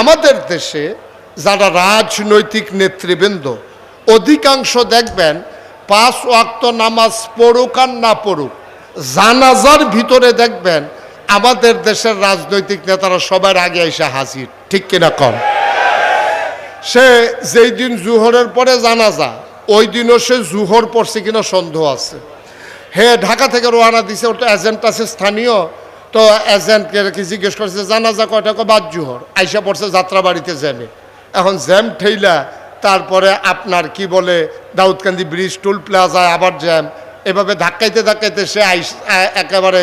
আমাদের দেশে যারা রাজনৈতিক নেতৃবৃন্দ অধিকাংশ দেখবেন 5 ওয়াক্ত নামাজ পড়ুক আর না পড়ুক, জানাজার ভিতরে দেখবেন আমাদের দেশের রাজনৈতিক নেতারা সবার আগে এসে হাজির, ঠিক কিনা কম? সে যেই দিন জুহরের পরে জানাজা ওই দিনও সে জুহর পড়ছে কিনা সন্দেহ আছে। ঢাকা থেকে রওনা দিছে, ওর তো এজেন্ট আছে স্থানীয়, তো এজেন্টকে জিজ্ঞেস করছে জানাজা কয়টা, বাদ জুহর। আইসা পড়ছে যাত্রাবাড়িতে জ্যামে। এখন জ্যাম ঠেইলা তারপরে আপনার কি বলে দাউদকান্দি ব্রিজ টুল প্লাজায় আবার জ্যাম, এভাবে ধাক্কাইতে ধাক্কাইতে সে একেবারে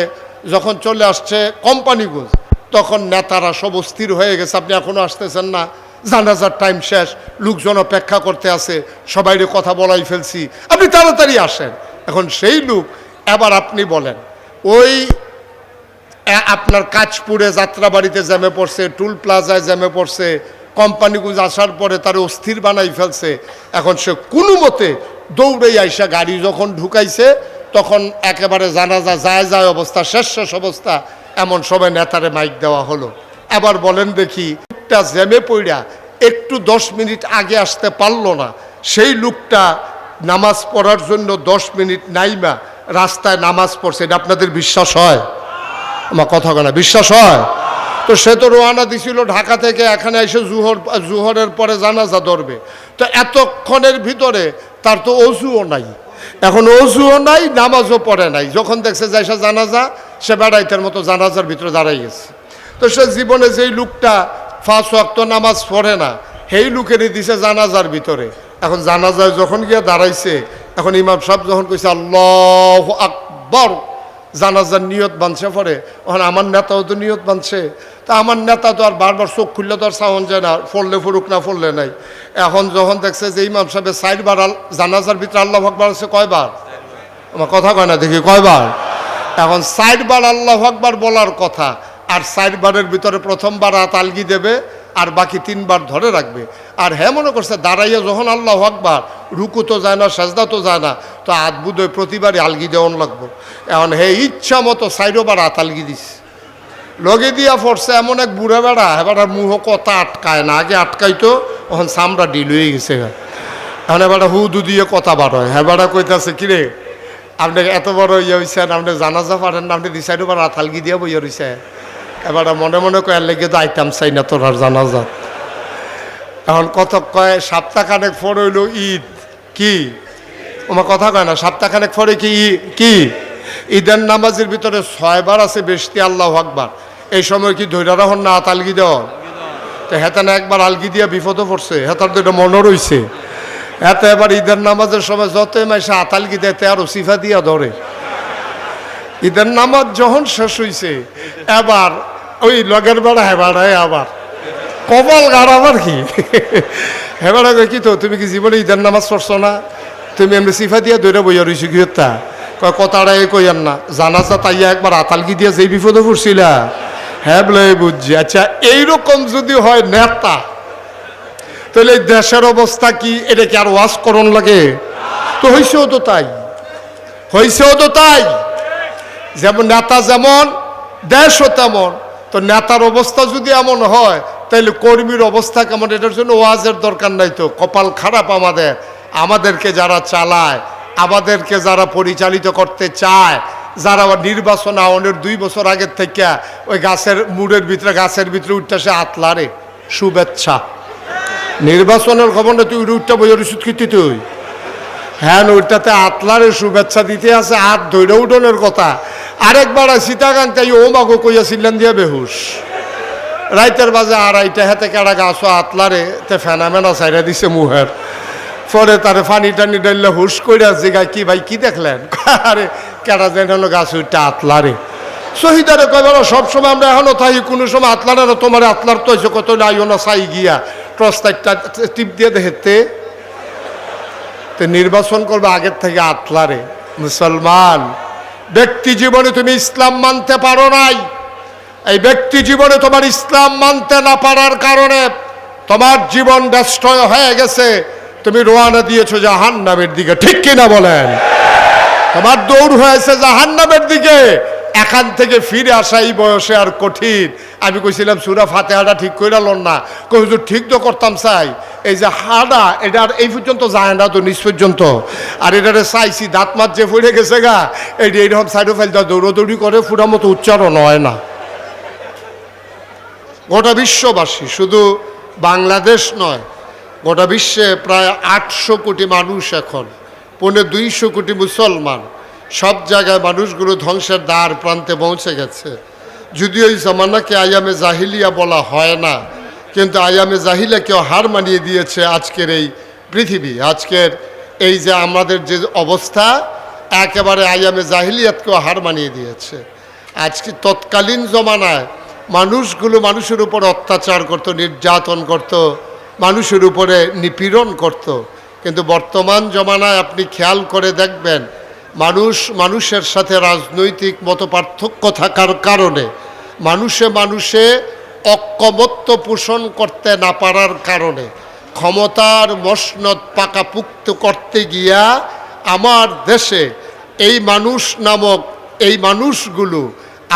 যখন চলে আসছে কোম্পানিগঞ্জ, তখন নেতারা সব অস্থির হয়ে গেছে, আপনি এখনো আসতেছেন না, জানাজার টাইম শেষ, লোকজন অপেক্ষা করতে আছে, সবাইরে কথা বলাই ফেলছি, আপনি তাড়াতাড়ি আসেন। এখন সেই লোক এবার আপনি বলেন, ওই আপনার কাঁচপুরে যাত্রাবাড়িতে জ্যামে পড়ছে, টুল প্লাজায় জ্যামে পড়ছে, কোম্পানিগুলো আসার পরে তার অস্থির বানাই ফেলছে। এখন সে কোনো মতে দৌড়ে আইসা গাড়ি যখন ঢুকাইছে তখন একেবারে জানাজা যায় যায় অবস্থা, শেষ অবস্থা, এমন সময় নেতারে মাইক দেওয়া হলো। এবার বলেন দেখি, লোকটা জ্যামে পড়া একটু 10 মিনিট আগে আসতে পারলো না, সেই লোকটা নামাজ পড়ার জন্য 10 মিনিট নাইমা রাস্তায় নামাজ পড়ছে, এটা আপনাদের বিশ্বাস হয়? আমার কথা বলে বিশ্বাস হয়? তো সে তো রওনা দিছিল ঢাকা থেকে, এখানে এসে জুহরের পরে জানাজা ধরবে, তো এতক্ষণের ভিতরে তার তো অজুও নাই, এখন অজুও নাই, নামাজও পড়ে নাই। যখন দেখছে যে এসে জানাজা, সে বেড়াইতের মতো জানাজার ভিতরে দাঁড়াই গেছে। তো সে জীবনে যেই লোকটা 5 ওয়াক্ত নামাজ পড়ে না, সেই লোকেরই দিছে জানাজার ভিতরে। এখন জানাজায় যখন গিয়ে দাঁড়াইছে, এখন ইমাম সাহেব যখন কইছে আল্লাহু আকবার, জানাজার নিয়ত বানছে পরে, ওখানে আমার নেতাও তো নিয়ত বানছে, তা আমার নেতা তো আর বারবার চোখ খুললে তো আর সাউন যায় না, পড়লে ফুরুক না পড়লে নাই। এখন যখন দেখছে যে ইমাম সাহেবের 4 বার জানাজার ভিতরে আল্লাহু আকবার আছে, কয়বার? আমার কথা কয় না দেখি, কয়বার? এখন 4 বার আল্লাহু আকবার বলার কথা, আর 4 বারের ভিতরে প্রথমবার হাত আলগি দেবে আর বাকি 3 বার ধরে রাখবে। আর হ্যাঁ মনে করছে দাঁড়াইয়া যখন আল্লাহু আকবার, রুকু তো যায় না, সাজদা তো যায় না, তো হাত বুধই প্রতিবারই আলগি দেওয়ান লাগবো। এখন হে ইচ্ছা মতো 4 বার হাত আলগি দিস, লগে দিয়া পড়ছে এমন এক বুড়া বেড়া, এবার মুহ কথা আটকায় না, আগে আটকাইতো, এখন চামড়া ডিল হয়ে গেছে। এখন এবার হুদু দিয়ে কথা বার হয়, হ্যাঁ বেড়া কইতেছে কিরে আপনি এত বড় ইয়ে হয়েছেন, আপনি জানাজা পারেন না, আপনি 2 বার হাত আলগি দিয়া বইয়া রয়েছে। এবার মনে মনে কয় লেগে তো আইতাম চাই না তোর আর জানাজা। এখন কত কয় সপ্তাহখানেক পর হইল ঈদ, কি আমার কথা কয় না, সপ্তাহখানেক পরে কি ঈদের নামাজের ভিতরে 6 বার আছে বেশি আল্লাহু আকবার, এই সময় কি ধৈর্য রাখুন না হাত আলগি দেওয়া? তো হেতানে একবার আলগি দিয়া বিপদে পড়ছে, হেতার তো এটা মনে রয়েছে। এতে এবার ঈদের নামাজের সময় যতই মাসে হাত আলগি দেয় তে আরো সিফা দিয়া ধরে। ঈদের নামাজ যখন শেষ হয়েছে, এবার ওই লগের বেড়া হেবাড়ায় আবার কপাল গাড়, আবার কি হেবাড়া কি তো তুমি কি জীবনে ঈদের নামাজ পড়ছো না, তুমি এমনি সিফা দিয়া দৈরা বইয়া রয়েছি কি হত্যা কয় কথাটাই কইয়ান না, জানাজা তাইয়া একবার আতালগি দিয়া যেই বিপদে পড়ছিলা, হ্যাঁ বলে বুঝছি। আচ্ছা এইরকম যদি হয় নেতা, তাহলে এই দেশের অবস্থা কি? এটা কি আর ওয়াজ করণ লাগে? তো হইছেও তো তাই, হইছেও তো তাই, যেমন নেতা যেমন দেশও তেমন। তো নেতার অবস্থা যদি এমন হয়, তাহলে কর্মীর অবস্থা কেমন? এটার জন্য ওয়াজের দরকার নাই তো। কপাল খারাপ আমাদেরকে যারা চালায়, আমাদেরকে যারা পরিচালিত করতে চায়, যারা নির্বাচন আওয়ানের 2 বছর আগের থেকে ওই গাছের ভিতরে উঠতে সে আতলারে শুভেচ্ছা, নির্বাচনের খবর না, তুই উঠটা বইয়ের ওষুধ খেতে তুই, হ্যাঁ ওইটাতে আতলারে শুভেচ্ছা দিতে আছে, হাত ধৈর্য উঠোনের কথা। আরেকবার সীতাকান্তাই ও মাগো কইয়াছিলেন দিয়া বেহুশ, রাইতের বাজে 2:30 হাতে কেডা গাছ আতলারে তে ফেনামেনা চাইরা দিছে মুহের, পরে তারে ফানি টানি ডাইলে হুশ কইরা জিগায় কি ভাই কি দেখলেন, আরে কেডা যেন হলো গাছ উঠটা আতলারে। শহীদারে কয় বলো সবসময় আমরা এখনো থাকি, কোনো সময় আতলারে না, তোমার আতলার তো হয়েছে কত আইও না চাই গিয়া টর্চটা টিপ দিয়ে দেখতে। তো নির্বাচন করবে আগের থেকে আতলারে। মুসলমান ব্যক্তি জীবনে তুমি ইসলাম মানতে পারো নাই, এই ব্যক্তি জীবনে তোমার ইসলাম মানতে না পারার কারণে তোমার জীবন ডেস্ট্রয় হয়ে গেছে, তুমি রওনা দিয়েছো জাহান্নামের দিকে, ঠিক কিনা বলেন? তোমার দৌড় হয়েছে জাহান্নামের দিকে, এখান থেকে ফিরে আসা এই বয়সে আর কঠিন। আমি কইছিলাম সূরা ফাতিহাটা ঠিক করে লন না, কই হুজুর ঠিক তো করতাম চাই, এই যে হাড়া এটা আর এই পর্যন্ত যায় না তো নিচ পর্যন্ত, আর এটারে চাইছি দাঁত মাত যে ফুড়ে গেছে গা, এটি এইরকম সাইডো ফাইলটা দৌড়দৌড়ি করে ফুটার মতো উচ্চারণ হয় না। গোটা বিশ্ববাসী, শুধু বাংলাদেশ নয়, গোটা বিশ্বে প্রায় 800 কোটি মানুষ, এখন 250 কোটি মুসলমান, সব জায়গায় মানুষগুলো ধ্বংসের দ্বার প্রান্তে পৌঁছে গেছে। যদিও এই জমানাকে আয়ামে জাহিলিয়া বলা হয় না, কিন্তু আয়ামে জাহিলিয়াকেও হার মানিয়ে দিয়েছে আজকের এই পৃথিবী। আজকের এই যে আমাদের যে অবস্থা, একেবারে আয়ামে জাহিলিয়াতকেও হার মানিয়ে দিয়েছে। আজকে তৎকালীন জমানায় মানুষগুলো মানুষের উপর অত্যাচার করত, নির্যাতন করত, মানুষের উপরে নিপীড়ন করত। কিন্তু বর্তমান জমানায় আপনি খেয়াল করে দেখবেন, মানুষের সাথে রাজনৈতিক মতপার্থক্য থাকার কারণে, মানুষে ঐক্যমত্য পোষণ করতে না পারার কারণে, ক্ষমতার মসনদ পাকাপুক্ত করতে গিয়া আমার দেশে এই মানুষ নামক এই মানুষগুলো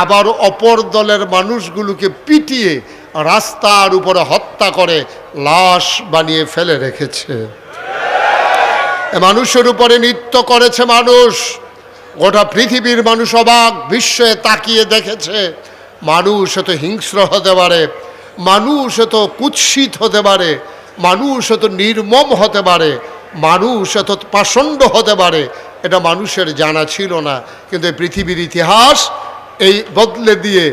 আবার অপর দলের মানুষগুলোকে পিটিয়ে রাস্তার উপরে হত্যা করে লাশ বানিয়ে ফেলে রেখেছে। মানুষের উপরে নৃত্য করেছে মানুষ। গোটা পৃথিবীর মানুষ অবাক বিস্ময়ে তাকিয়ে দেখেছে, মানুষ এত হিংস্র হতে পারে, মানুষ এত কুৎসিত হতে পারে, মানুষ এত নির্মম হতে পারে, মানুষ এত পাষণ্ড হতে পারে, এটা মানুষের জানা ছিল না। কিন্তু এই পৃথিবীর ইতিহাস এই বদলে দিয়ে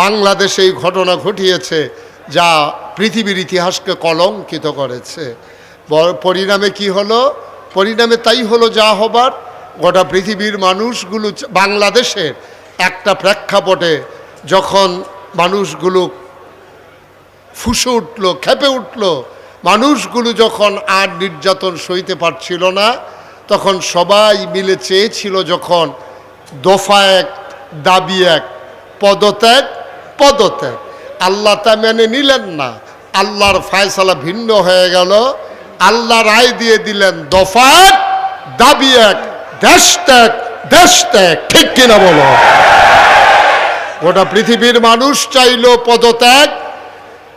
বাংলাদেশে এই ঘটনা ঘটিয়েছে, যা পৃথিবীর ইতিহাসকে কলঙ্কিত করেছে। পরিণামে কি হলো? পরিণামে তাই হলো যা হবার। গোটা পৃথিবীর মানুষগুলো, বাংলাদেশের একটা প্রেক্ষাপটে যখন মানুষগুলো ফুঁসে উঠল, খেপে উঠল, মানুষগুলো যখন আর নির্যাতন সইতে পারছিল না, তখন সবাই মিলে চেয়েছিল, যখন দফা এক দাবি এক, পদত্যাগ পদত্যাগ, আল্লাহ তা মেনে নিলেন না। আল্লাহর ফায়সালা ভিন্ন হয়ে গেল। আল্লাহ রায় দিয়ে দিলেন দফা এক দাবি এক, দেশ ত্যাগ দেশ ত্যাগ। ঠিক কিনা বলো? গোটা পৃথিবীর মানুষ চাইল পদত্যাগ,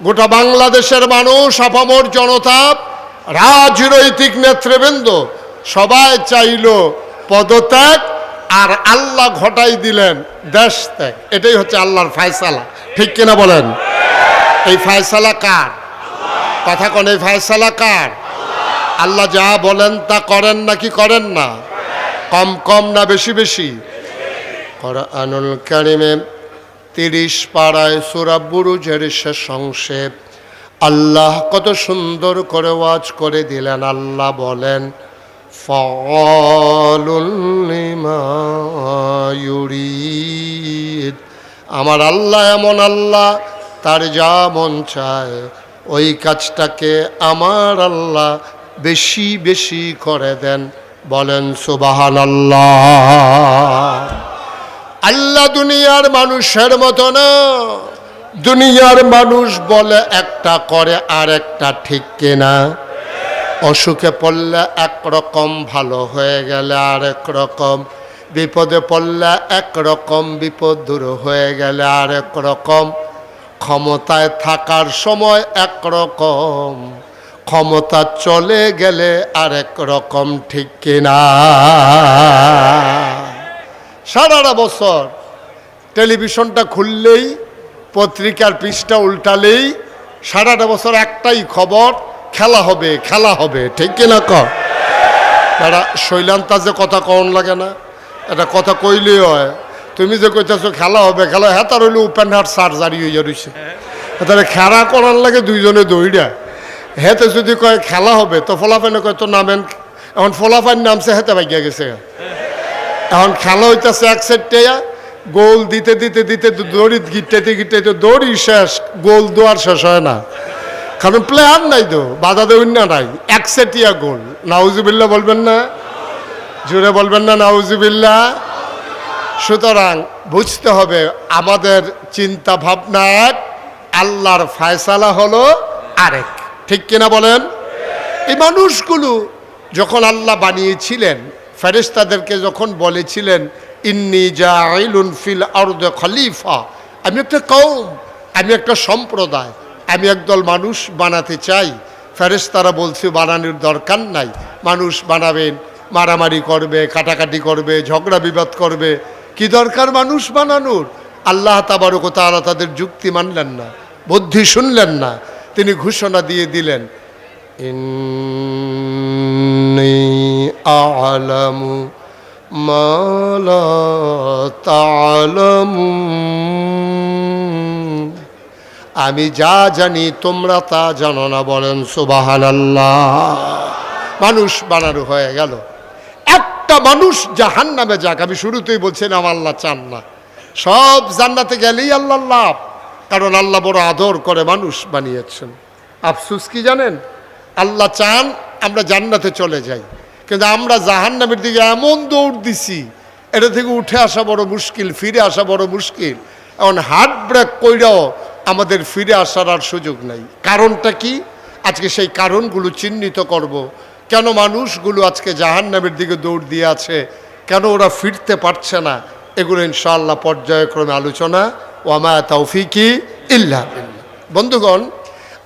গোটা বাংলাদেশের মানুষ, আপামর জনতা, রাজনৈতিক নেতৃবৃন্দ সবাই চাইল পদত্যাগ, আর আল্লাহ ঘটাই দিলেন দেশ ত্যাগ। এটাই হচ্ছে আল্লাহর ফায়সালা। ঠিক কিনা বলেন? এই ফায়সালা কার? কথা কোন, এই ফায়সালা কার? আল্লাহ যা বলেন তা করেন নাকি করেন না? কম কম না বেশি বেশি? কোরআনুল কারীমে 30 পারায় সূরা বুরুজের শেষ অংশে আল্লাহ কত সুন্দর করে ওয়াজ করে দিলেন। আল্লাহ বলেন, ফাআলুল লিমা ইউরিদ। আমার আল্লাহ এমন আল্লাহ, তার যা মন চায় ওই কাজটাকে আমার আল্লাহ বেশি বেশি করে দেন। বলেন সুবহানাল্লাহ। আল্লাহ দুনিয়ার মানুষের মতো না। দুনিয়ার মানুষ বলে একটা, করে আর একটা। ঠিক কিনা? অসুখে পড়লে একরকম, ভালো হয়ে গেলে আরেক রকম, বিপদে পড়লে একরকম, বিপদ দূর হয়ে গেলে আরেক রকম, ক্ষমতায় থাকার সময় একরকম, ক্ষমতা চলে গেলে আরেক রকম। ঠিক কিনা? সারাটা বছর টেলিভিশনটা খুললেই, পত্রিকার পৃষ্ঠা উল্টালেই সারাটা বছর একটাই খবর, খেলা হবে খেলা হবে। ঠিক কিনা? তারা শৈলান্তা যে কথা কন লাগে না, এটা কথা কইলেই হয়। তুমি যে কইতেছো খেলা হবে খেলা, হ্যাঁ তার হইলে ওপেন হার্ট সার্জারি হইয়া রয়েছে, তাহলে খেলা করার লাগে দুইজনে দৌড়া। হেতে যদি কয় খেলা হবে, তো ফলাফাইনে কয় তো নামেন। এখন ফলাফাইন নামছে, হেতে ভাগিয়া গেছে। এখন খেলা হইতেছে এক সাইডে, গোল দিতে দিতে দিতে দড়ি গিটাইতে গিটাইতে দড়ি শেষ, গোল দোয়ার শেষ হয় না, কারণ প্লেয়ার নাই তো, বাধা দেউন না নাই, একসেটিয়া গোল। নাউজুবিল্লাহ বলবেন না? জোরে বলবেন না নাউজুবিল্লাহ? সুতরাং বুঝতে হবে, আমাদের চিন্তা ভাবনা এক, আল্লাহর ফায়সালা হলো আরেক। ঠিক কিনা বলেন? এই মানুষগুলো যখন আল্লাহ বানিয়েছিলেন, ফেরেশতাদেরকে যখন বলেছিলেন ইন্নী জাইলুন ফিল আরদি খলিফা, আমি একটা কওম, আমি একটা সম্প্রদায়, আমি একদল মানুষ বানাতে চাই। ফেরেশতারা বলছে বানানোর দরকার নাই, মানুষ বানাবেন, মারামারি করবে, কাটাকাটি করবে, ঝগড়া বিবাদ করবে, কি দরকার মানুষ বানানোর? আল্লাহ তাবারক ওয়া তাআলা তাদের যুক্তি মানলেন না, বুদ্ধি শুনলেন না। তিনি ঘোষণা দিয়ে দিলেন, ইন্নী আ'লামু মা লা তা'লামুন, আমি যা জানি তোমরা তা জানো না। বলেন সুবহানাল্লাহ। মানুষ বানানো হয়ে গেল। একটা মানুষ জাহান্নামে যাক, আমি শুরুতেই বলছিলাম আল্লাহ চান না। সব জান্নাতে গেলেই আল্লাহ লাভ, কারণ আল্লাহ বড় আদর করে মানুষ বানিয়েছেন। আফসোস কি জানেন, আল্লাহ চান আমরা জান্নাতে চলে যাই, কিন্তু আমরা জাহান্নামের দিকে এমন দৌড় দিছি, এটা থেকে উঠে আসা বড় মুশকিল, ফিরে আসা বড় মুশকিল। এখন হার্ট ব্রেক কইরাও আমাদের ফিরে আসার আর সুযোগ নাই। কারণটা কি? আজকে সেই কারণগুলো চিহ্নিত করব। কেন মানুষগুলো আজকে জাহান্নামের দিকে দৌড় দিয়ে আছে, কেন ওরা ফিরতে পারছে না, এগুলো ইনশাআল্লাহ পর্যায়ক্রমে আলোচনা। ওয়ামা তাওফিকি ইল্লা বিল্লাহ। বন্ধুগণ,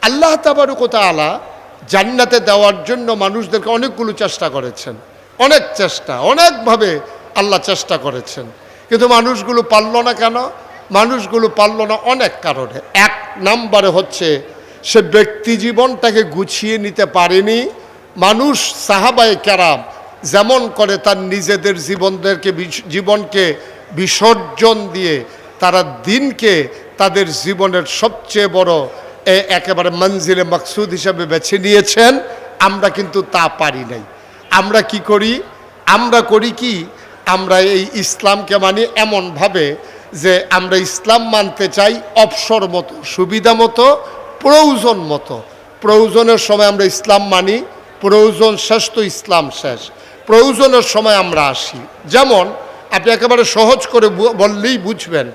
আল্লাহ তাবারক ওয়া তাআলা জান্নাতে দেওয়ার জন্য মানুষদেরকে অনেকগুলো চেষ্টা করেছেন, অনেক চেষ্টা, অনেকভাবে আল্লাহ চেষ্টা করেছেন, কিন্তু মানুষগুলো পারল না। কেন মানুষগুলো পারল না? অনেক কারণে। এক নম্বরে হচ্ছে সে ব্যক্তি জীবনটাকে গুছিয়ে নিতে পারেনি। মানুষ সাহাবায়ে কেরাম যেমন করে তার নিজেদের জীবনকে বিসর্জন দিয়ে তারা দিনকে তাদের জীবনের সবচেয়ে বড় একেবারে মঞ্জিলে মাকসুদ হিসাবে বেছে নিয়েছেন, আমরা কিন্তু তা পারি নাই। আমরা কি করি? আমরা করি কি, আমরা এই ইসলামকে মানি এমনভাবে যে আমরা ইসলাম মানতে চাই অবসর মতো, সুবিধা মতো, প্রয়োজন মতো। প্রয়োজনের সময় আমরা ইসলাম মানি, প্রয়োজন শেষ তো ইসলাম শেষ। প্রয়োজনের সময় আমরা আসি। যেমন আপনি একেবারে সহজ করে বললেই বুঝবেন,